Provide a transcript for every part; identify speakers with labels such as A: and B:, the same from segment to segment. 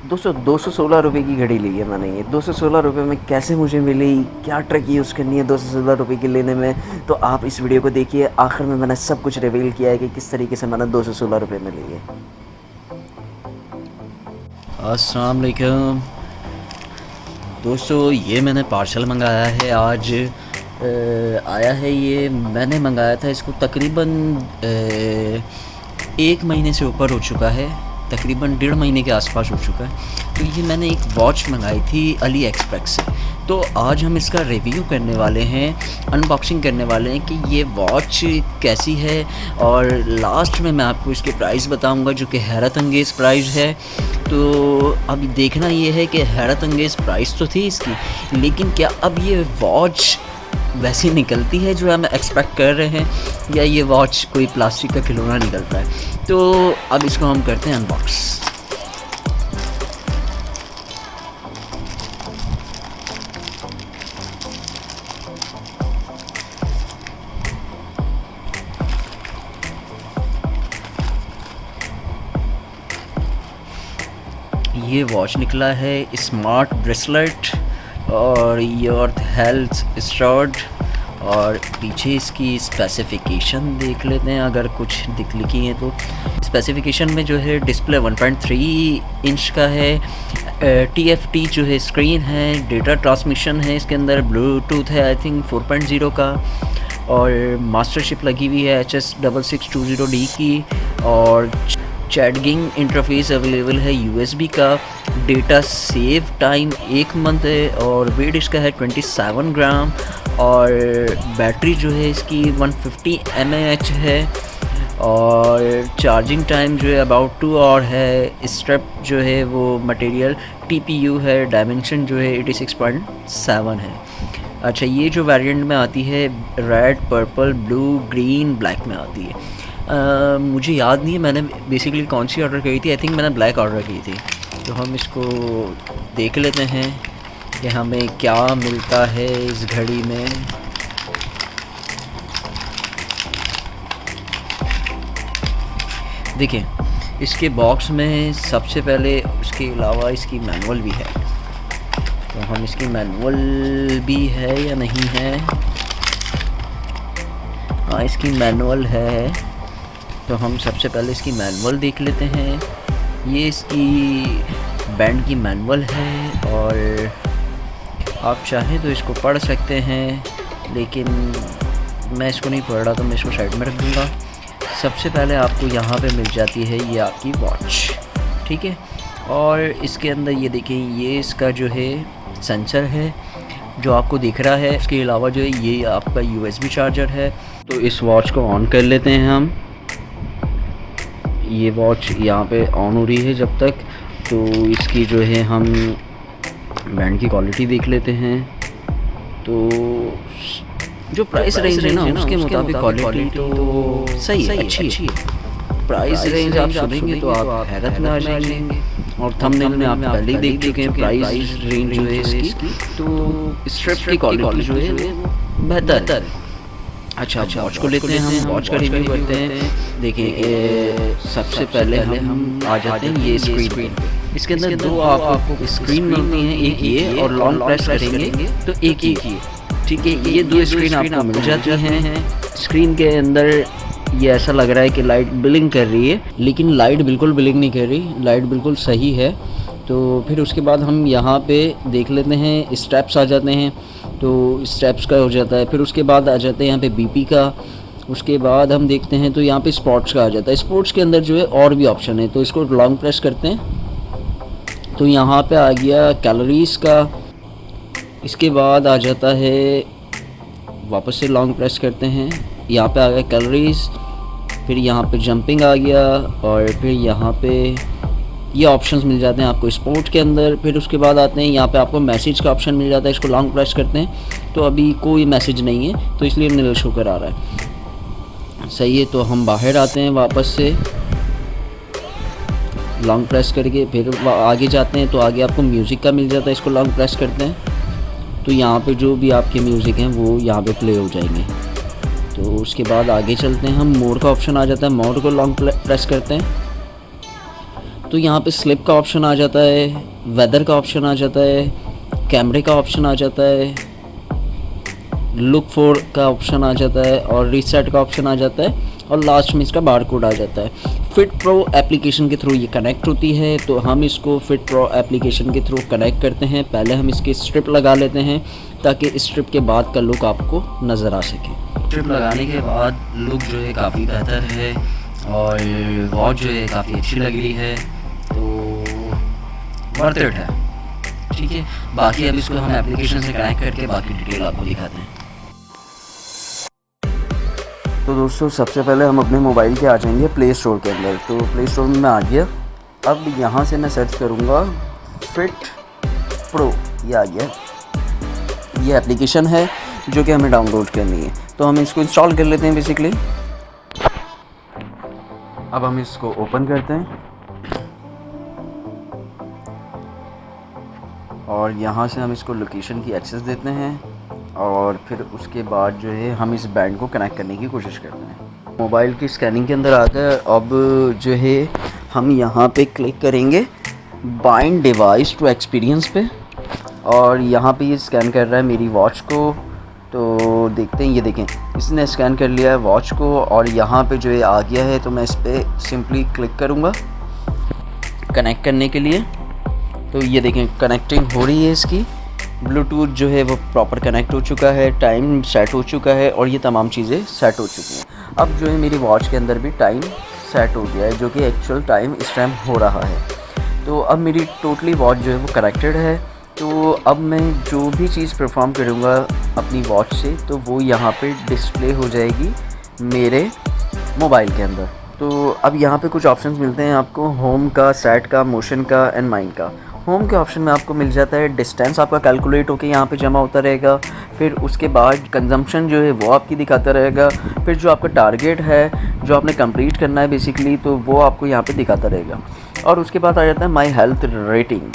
A: दोस्तों 216 रुपये की घड़ी ली है मैंने। ये 216 रुपये में कैसे मुझे मिली, क्या ट्रिक यूज़ करनी है 216 रुपये की लेने में, तो आप इस वीडियो को देखिए। आखिर में मैंने सब कुछ रिवील किया है कि किस तरीके से मैंने 216 रुपये में ली है।
B: अस्सलाम वालेकुम दोस्तों, ये मैंने पार्सल मंगाया है आज। आया है, ये मैंने मंगाया था इसको तकरीबन 1 महीने से ऊपर हो चुका है, तकरीबन 1.5 महीने के आसपास हो चुका है। तो ये मैंने एक वॉच मंगाई थी अली एक्सप्रेस से। तो आज हम इसका रिव्यू करने वाले हैं, अनबॉक्सिंग करने वाले हैं कि ये वॉच कैसी है, और लास्ट में मैं आपको इसके प्राइस बताऊंगा जो कि हैरत अंगेज़ प्राइस है। तो अभी देखना ये है कि हैरत अंगेज़ प्राइस तो थी इसकी, लेकिन क्या अब ये वॉच वैसी निकलती है जो हम एक्सपेक्ट कर रहे हैं, या ये वॉच कोई प्लास्टिक का खिलौना निकलता है। तो अब इसको हम करते हैं अनबॉक्स। ये वॉच निकला है स्मार्ट ब्रेसलेट और योर हेल्थ स्टड, और पीछे इसकी स्पेसिफ़िकेशन देख लेते हैं अगर कुछ लिखी है तो। स्पेसिफ़िकेशन में जो है डिस्प्ले 1.3 इंच का है, TFT जो है स्क्रीन है, डेटा ट्रांसमिशन है इसके अंदर, ब्लूटूथ है आई थिंक 4.0 का, और मास्टरशिप लगी हुई है HS6620D की, और चैटिंग इंटरफेस अवेलेबल है USB का। डेटा सेव टाइम 1 मंथ है, और वेट इसका है 27 ग्राम, और बैटरी जो है इसकी 150 mAh है, और चार्जिंग टाइम जो है अबाउट 2 आवर है। स्ट्रैप जो है वो मटेरियल TPU है, डायमेंशन जो है 86.7 है। अच्छा, ये जो वेरिएंट में आती है red, purple, blue, green, black में आती है। मुझे याद नहीं है मैंने बेसिकली कौन सी ऑर्डर करी थी, आई थिंक मैंने ब्लैक ऑर्डर की थी। तो हम इसको देख लेते हैं कि हमें क्या मिलता है इस घड़ी में। देखिए, इसके बॉक्स में सबसे पहले उसके अलावा इसकी मैनुअल भी है। तो हम इसकी मैनुअल भी है या नहीं है, हाँ इसकी मैनुअल है। तो हम सबसे पहले इसकी मैनुअल देख लेते हैं। ये इसकी बैंड की मैनुअल है, और आप चाहें तो इसको पढ़ सकते हैं, लेकिन मैं इसको नहीं पढ़ रहा तो मैं इसको साइड में रख दूँगा। सबसे पहले आपको यहाँ पे मिल जाती है ये आपकी वॉच, ठीक है। और इसके अंदर ये देखिए, ये इसका जो है सेंसर है जो आपको दिख रहा है। उसके अलावा जो है ये आपका USB चार्जर है। तो इस वॉच को ऑन कर लेते हैं हम। ये वॉच यहाँ पे ऑन हो रही है जब तक। तो इसकी जो है हम बैंड की क्वालिटी देख लेते हैं। तो जो प्राइस रेंज है ना उसके मुताबिक क्वालिटी तो सही है, अच्छी है। प्राइस रेंज आप सुनेंगे तो आप हैरत में आ जाएंगे, और थंबनेल में आप पहले ही देख चुके हैं प्राइस रेंज जो है इसकी। तो स्ट्रैप की क्वालिटी जो है वो बेहतर है। अच्छा, वॉच को लेते हैं हम, वॉच का रिव्यू करते हैं। देखिए, सबसे पहले हम आ जाते हैं ये स्क्रीन। इसके अंदर दो आपको स्क्रीन मिलती हैं, एक ये और लॉन्ग प्रेस करेंगे तो एक ये, ठीक है। ये 2 स्क्रीन आपको मिल जाती हैं। स्क्रीन के अंदर ये ऐसा लग रहा है कि लाइट ब्लिंक कर रही है, लेकिन लाइट बिल्कुल ब्लिंक नहीं कर रही, लाइट बिल्कुल सही है। तो फिर उसके बाद हम यहाँ पे देख लेते हैं, स्टेप्स आ जाते हैं। तो स्टेप्स का हो जाता है, फिर उसके बाद आ जाते हैं यहाँ पे BP का। उसके बाद हम देखते हैं तो यहाँ पे स्पोर्ट्स का आ जाता है। स्पोर्ट्स के अंदर जो है और भी ऑप्शन है, तो इसको लॉन्ग प्रेस करते हैं तो यहाँ पे आ गया कैलोरीज़ का। इसके बाद आ जाता है, वापस से लॉन्ग प्रेस करते हैं, यहाँ पे आ गया कैलोरीज़। फिर यहाँ पे जंपिंग आ गया, और फिर यहाँ पे ये ऑप्शंस मिल जाते हैं आपको स्पोर्ट के अंदर। फिर उसके बाद आते हैं यहाँ पे आपको मैसेज का ऑप्शन मिल जाता है। इसको लॉन्ग प्रेस करते हैं तो अभी कोई मैसेज नहीं है, तो इसलिए नील शो कर आ रहा है, सही है। तो हम बाहर आते हैं वापस से लॉन्ग प्रेस करके, फिर आगे जाते हैं तो आगे आपको म्यूज़िक का मिल जाता है। इसको लॉन्ग प्रेस करते हैं तो यहाँ पे जो भी आपके म्यूज़िक हैं वो यहाँ पे प्ले हो जाएंगे। तो उसके बाद आगे चलते हैं हम, मोड का ऑप्शन आ जाता है, मोड को लॉन्ग प्रेस करते हैं तो यहाँ पे स्लिप का ऑप्शन आ जाता है, वेदर का ऑप्शन आ जाता है, कैमरे का ऑप्शन आ जाता है, लुक फॉर का ऑप्शन आ जाता है और रीसेट का ऑप्शन आ जाता है और लास्ट में इसका बार कोड आ जाता है। फिट प्रो एप्लीकेशन के थ्रू ये कनेक्ट होती है, तो हम इसको फिट प्रो एप्लीकेशन के थ्रू कनेक्ट करते हैं। पहले हम इसकी स्ट्रिप लगा लेते हैं ताकि स्ट्रिप के बाद का लुक आपको नज़र आ सके। स्ट्रिप लगाने के बाद लुक जो है काफ़ी बेहतर है और वॉच जो है काफ़ी अच्छी लग रही है, तो वर्थ इट है। ठीक है, बाकी अब इसको हम एप्लीकेशन से कनेक्ट करके बाकी डिटेल आपको दिखाते हैं।
A: तो दोस्तों सबसे पहले हम अपने मोबाइल के आ जाएंगे प्ले स्टोर के अंदर। तो प्ले स्टोर में मैं आ गया। अब यहाँ से मैं सर्च करूँगा फिट प्रो, ये आ गया। ये एप्लीकेशन है जो कि हमें डाउनलोड करनी है, तो हम इसको इंस्टॉल कर लेते हैं बेसिकली। अब हम इसको ओपन करते हैं और यहाँ से हम इसको लोकेशन की एक्सेस देते हैं और फिर उसके बाद जो है हम इस बैंड को कनेक्ट करने की कोशिश करते हैं। मोबाइल की स्कैनिंग के अंदर आकर अब जो है हम यहाँ पे क्लिक करेंगे बाइंड डिवाइस टू एक्सपीरियंस पे और यहाँ पे ये स्कैन कर रहा है मेरी वॉच को। तो देखते हैं, ये देखें इसने स्कैन कर लिया है वॉच को और यहाँ पे जो है आ गया है। तो मैं इस पर सिंपली क्लिक करूँगा कनेक्ट करने के लिए। तो ये देखें कनेक्टिंग हो रही है इसकी, ब्लूटूथ जो है वो प्रॉपर कनेक्ट हो चुका है, टाइम सेट हो चुका है और ये तमाम चीज़ें सेट हो चुकी हैं। अब जो है मेरी वॉच के अंदर भी टाइम सेट हो गया है, जो कि एक्चुअल टाइम इस टाइम हो रहा है। तो अब मेरी टोटली वॉच जो है वो कनेक्टेड है। तो अब मैं जो भी चीज़ परफॉर्म करूँगा अपनी वॉच से, तो वो यहाँ पे डिस्प्ले हो जाएगी मेरे मोबाइल के अंदर। तो अब यहाँ पे कुछ ऑप्शंस मिलते हैं आपको, होम का, सेट का, मोशन का एंड माइंड का। होम के ऑप्शन में आपको मिल जाता है डिस्टेंस आपका कैलकुलेट होकर यहाँ पे जमा होता रहेगा। फिर उसके बाद कंजम्पशन जो है वो आपकी दिखाता रहेगा। फिर जो आपका टारगेट है जो आपने कंप्लीट करना है बेसिकली, तो वो आपको यहाँ पे दिखाता रहेगा। और उसके बाद आ जाता है my health rating.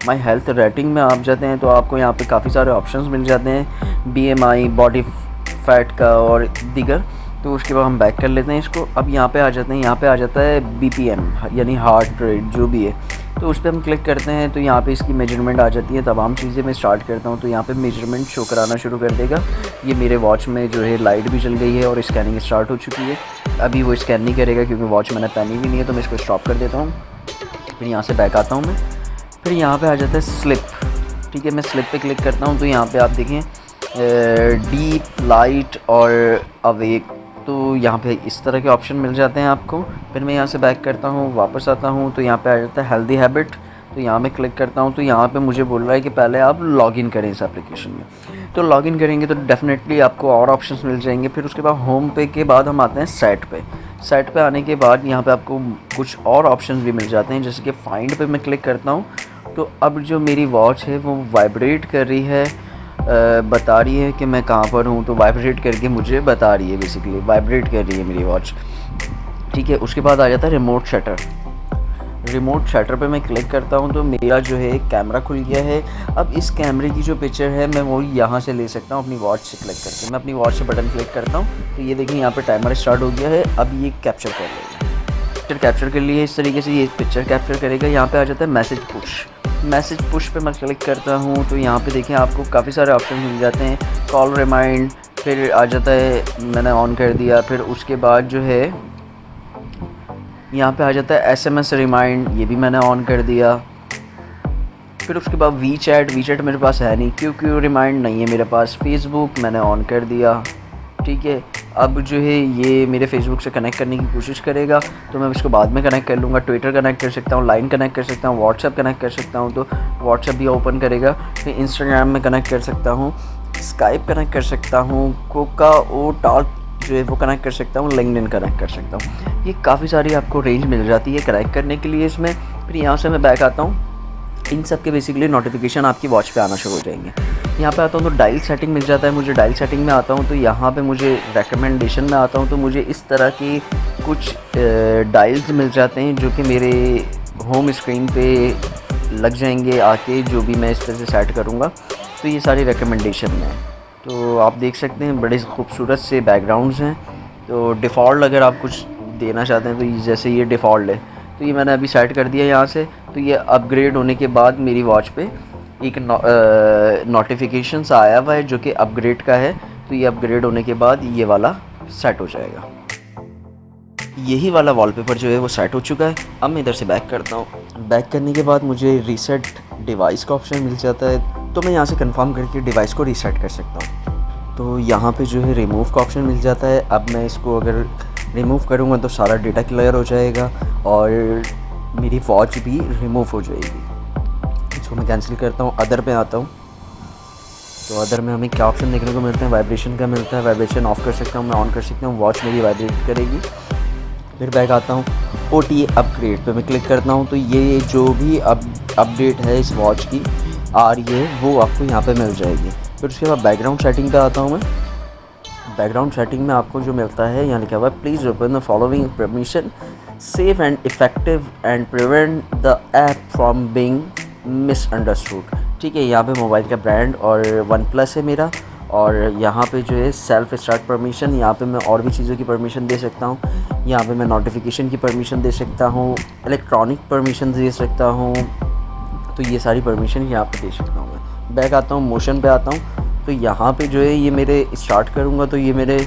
A: My health rating में आप जाते हैं तो आपको यहाँ पे काफ़ी सारे ऑप्शंस मिल जाते हैं, BMI, बॉडी फैट का और दीगर। तो उसके बाद हम बैक कर लेते हैं इसको। अब यहाँ पे आ जाते हैं, यहाँ पे आ जाता है BPM यानी हार्ट रेट जो भी है, तो उस पर हम क्लिक करते हैं। तो यहाँ पे इसकी मेजरमेंट आ जाती है, तमाम चीज़ें मैं स्टार्ट करता हूँ तो यहाँ पे मेजरमेंट शो कराना शुरू कर देगा। ये मेरे वॉच में जो है लाइट भी चल गई है और स्कैनिंग स्टार्ट हो चुकी है। अभी वो स्कैन नहीं करेगा क्योंकि वॉच मैंने पहनी भी नहीं है, तो मैं इसको स्टॉप कर देता हूँ। फिर यहाँ से बैक आता हूँ मैं। फिर यहाँ पे आ जाता है स्लिप। ठीक है, मैं स्लिप पे क्लिक करता हूँ तो यहाँ पे आप देखें डीप, लाइट और अवेक, तो यहाँ पे इस तरह के ऑप्शन मिल जाते हैं आपको। फिर मैं यहाँ से बैक करता हूँ, वापस आता हूँ तो यहाँ पे आ जाता है हेल्दी हैबिट। तो यहाँ मैं क्लिक करता हूँ तो यहाँ पे मुझे बोल रहा है कि पहले आप लॉगिन करें इस एप्लीकेशन में। तो लॉगिन करेंगे तो डेफिनेटली आपको और ऑप्शंस मिल जाएंगे। फिर उसके बाद होम पे के बाद हम आते हैं सेट पे। सेट पे आने के बाद यहाँ पे आपको कुछ और ऑप्शंस भी मिल जाते हैं, जैसे कि फाइंड पे मैं क्लिक करता हूँ तो अब जो मेरी वॉच है वो वाइब्रेट कर रही है, बता रही है कि मैं कहाँ पर हूँ। तो वाइब्रेट करके मुझे बता रही है, बेसिकली वाइब्रेट कर रही है मेरी वॉच। ठीक है, उसके बाद आ जाता है रिमोट शटर। रिमोट शटर पे मैं क्लिक करता हूँ तो मेरा जो है कैमरा खुल गया है। अब इस कैमरे की जो पिक्चर है मैं वो यहाँ से ले सकता हूँ अपनी वॉच से क्लिक करके। मैं अपनी वॉच से बटन क्लिक करता हूँ तो ये देखिए यहाँ पे टाइमर स्टार्ट हो गया है। अब ये कैप्चर कर लेगा। पिक्चर कैप्चर कर लिए इस तरीके से ये पिक्चर कैप्चर करेगा। यहाँ पे आ जाता है मैसेज पुश। मैसेज पुश पे मैं क्लिक करता हूँ तो यहाँ पे देखें आपको काफ़ी सारे ऑप्शन मिल जाते हैं। कॉल रिमाइंड फिर आ जाता है, मैंने ऑन कर दिया। फिर उसके बाद जो है यहाँ पे आ जाता है SMS रिमाइंड, ये भी मैंने ऑन कर दिया। फिर उसके बाद वी चैट मेरे पास है नहीं, क्यों रिमाइंड नहीं है मेरे पास। फेसबुक मैंने ऑन कर दिया। ठीक है, अब जो है ये मेरे फेसबुक से कनेक्ट करने की कोशिश करेगा तो मैं इसको बाद में कनेक्ट कर लूँगा। ट्विटर कनेक्ट कर सकता हूँ, लाइन कनेक्ट कर सकता हूँ, व्हाट्सएप कनेक्ट कर सकता हूँ तो व्हाट्सएप भी ओपन करेगा। फिर इंस्टाग्राम में कनेक्ट कर सकता हूँ, स्काइप कनेक्ट कर सकता हूँ, कोका ओ टॉक जो है वो कनेक्ट कर सकता हूँ, लिंक्डइन कनेक्ट कर सकता हूँ। ये काफ़ी सारी आपको रेंज मिल जाती है कनेक्ट करने के लिए इसमें। फिर यहाँ से मैं बैक आता हूँ, इन सब के बेसिकली नोटिफिकेशन आपकी वॉच पे आना शुरू हो जाएंगे। यहाँ पे आता हूँ तो डायल सेटिंग मिल जाता है मुझे। डायल सेटिंग में आता हूँ तो यहाँ पे मुझे रिकमेंडेशन में आता हूँ तो मुझे इस तरह की कुछ डायल्स मिल जाते हैं जो कि मेरे होम स्क्रीन पे लग जाएंगे आके, जो भी मैं इस तरह से सेट करूँगा। तो ये सारी रिकमेंडेशन में है। तो आप देख सकते हैं बड़े खूबसूरत से बैकग्राउंड्स हैं। तो डिफ़ॉल्ट अगर आप कुछ देना चाहते हैं तो जैसे ये डिफ़ॉल्ट है तो ये मैंने अभी सेट कर दिया यहाँ से। तो ये अपग्रेड होने के बाद मेरी वॉच पे एक नोटिफिकेशन आया हुआ है जो कि अपग्रेड का है। तो ये अपग्रेड होने के बाद ये वाला सेट हो जाएगा। यही वाला वॉलपेपर जो है वो सेट हो चुका है। अब मैं इधर से बैक करता हूँ। बैक करने के बाद मुझे रीसेट डिवाइस का ऑप्शन मिल जाता है, तो मैं यहाँ से कंफर्म करके डिवाइस को रीसेट कर सकता हूँ। तो यहाँ पे जो है रिमूव का ऑप्शन मिल जाता है। अब मैं इसको अगर रिमूव करूँगा तो सारा डेटा क्लियर हो जाएगा और मेरी वॉच भी रिमूव हो जाएगी। इसको मैं कैंसिल करता हूँ, अदर पे आता हूँ। तो अदर में हमें क्या ऑप्शन देखने को मिलता है, वाइब्रेशन का मिलता है। वाइब्रेशन ऑफ़ कर सकता हूँ, मैं ऑन कर सकता हूँ, वॉच मेरी वाइब्रेट करेगी। फिर बैक आता हूँ, OTA अपग्रेड पे मैं क्लिक करता हूँ। तो ये जो भी अपडेट है इस वॉच की आ रही है वो आपको यहाँ पे मिल जाएगी। फिर उसके बाद बैकग्राउंड सेटिंग पे आता हूँ मैं। बैकग्राउंड सेटिंग में आपको जो मिलता है यहाँ लिखा हुआ है, please open the following permission, safe and effective and prevent the app from being misunderstood. ठीक है, यहाँ पे मोबाइल का ब्रांड और OnePlus है मेरा। और यहाँ पे जो है सेल्फ स्टार्ट परमिशन, यहाँ पे मैं और भी चीज़ों की परमिशन दे सकता हूँ। यहाँ पे मैं नोटिफिकेशन की परमिशन दे सकता हूँ, इलेक्ट्रॉनिक परमिशन दे सकता हूँ। तो ये सारी परमिशन यहाँ पे दे सकता हूँ मैं। बैक आता हूँ, मोशन पे आता हूँ। तो यहाँ पे जो है ये मेरे स्टार्ट करूँगा तो ये मेरे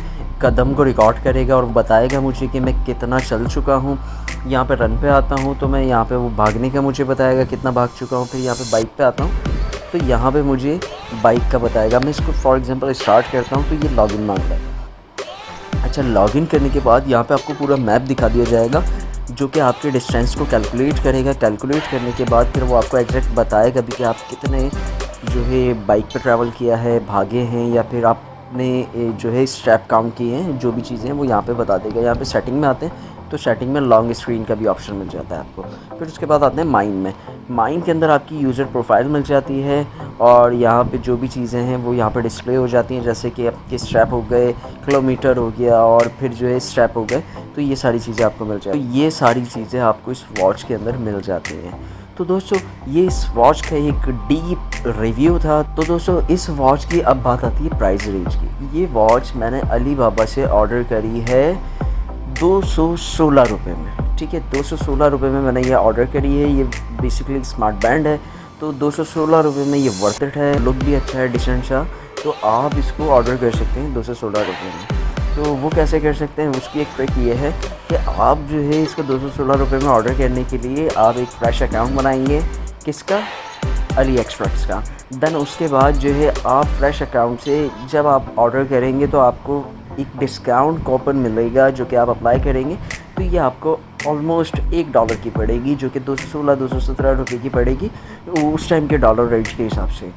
A: कदम को रिकॉर्ड करेगा और बताएगा मुझे कि मैं कितना चल चुका हूँ। यहाँ पे रन पे आता हूँ तो मैं यहाँ पे वो भागने का मुझे बताएगा कितना भाग चुका हूँ। फिर यहाँ पे बाइक पे आता हूँ तो यहाँ पे मुझे बाइक का बताएगा। मैं इसको फॉर एग्जांपल स्टार्ट करता हूँ तो ये लॉगिन मांग रहा है। अच्छा, लॉगिन करने के बाद यहाँ पे आपको पूरा मैप दिखा दिया जाएगा जो कि आपके डिस्टेंस को कैलकुलेट करेगा। कैलकुलेट करने के बाद फिर वो आपको एग्जैक्ट बताएगा भी कि आप कितने जो है बाइक पे ट्रैवल किया है, भागे हैं, या फिर आपने जो है स्ट्रैप काउंट किए हैं। जो भी चीज़ें हैं वो यहाँ पे बता देगा। यहाँ पे सेटिंग में आते हैं तो सेटिंग में लॉन्ग स्क्रीन का भी ऑप्शन मिल जाता है आपको। फिर उसके बाद आते हैं माइन में। माइन के अंदर आपकी यूज़र प्रोफाइल मिल जाती है और यहाँ पे जो भी चीज़ें हैं वो यहाँ पे डिस्प्ले हो जाती हैं, जैसे कि आपके स्ट्रैप हो गए, किलोमीटर हो गया और फिर जो है स्ट्रैप हो गए। तो ये सारी चीज़ें आपको मिल जाती हैं। तो ये सारी चीज़ें आपको इस वॉच के अंदर मिल जाती हैं। तो दोस्तों ये इस वॉच का एक डीप रिव्यू था। तो दोस्तों इस वॉच की अब बात आती है प्राइस रेंज की। ये वॉच मैंने अली बाबा से ऑर्डर करी है 216 रुपये में। ठीक है, 216 रुपये में मैंने ये ऑर्डर करी है। ये बेसिकली स्मार्ट बैंड है, तो 216 रुपये में ये वर्थ इट है। लुक भी अच्छा है, डिसेंट सा। तो आप इसको ऑर्डर कर सकते हैं 216 रुपये में। तो वो कैसे कर सकते हैं, उसकी एक ट्रिक ये है कि आप जो है इसको 216 रुपये में ऑर्डर करने के लिए आप एक फ्रेश अकाउंट बनाएंगे। किसका? अली एक्सप्रेस का। देन उसके बाद जो है आप फ्रेश अकाउंट से जब आप ऑर्डर करेंगे तो आपको एक डिस्काउंट कूपन मिलेगा जो कि आप अप्लाई करेंगे। तो ये आपको ऑलमोस्ट $1 की पड़ेगी, जो कि 216-217 रुपये की पड़ेगी उस टाइम के डॉलर रेट के हिसाब से।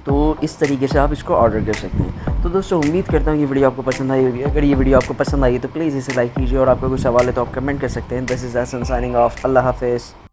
A: तो इस तरीके से आप इसको ऑर्डर कर सकते हैं। तो दोस्तों उम्मीद करता हूँ ये वीडियो आपको पसंद आई होगी। अगर ये वीडियो आपको पसंद आई तो प्लीज़ इसे लाइक कीजिए और आपका कोई सवाल है तो आप कमेंट कर सकते हैं। This is Hasan signing off. अल्लाह हाफिज़।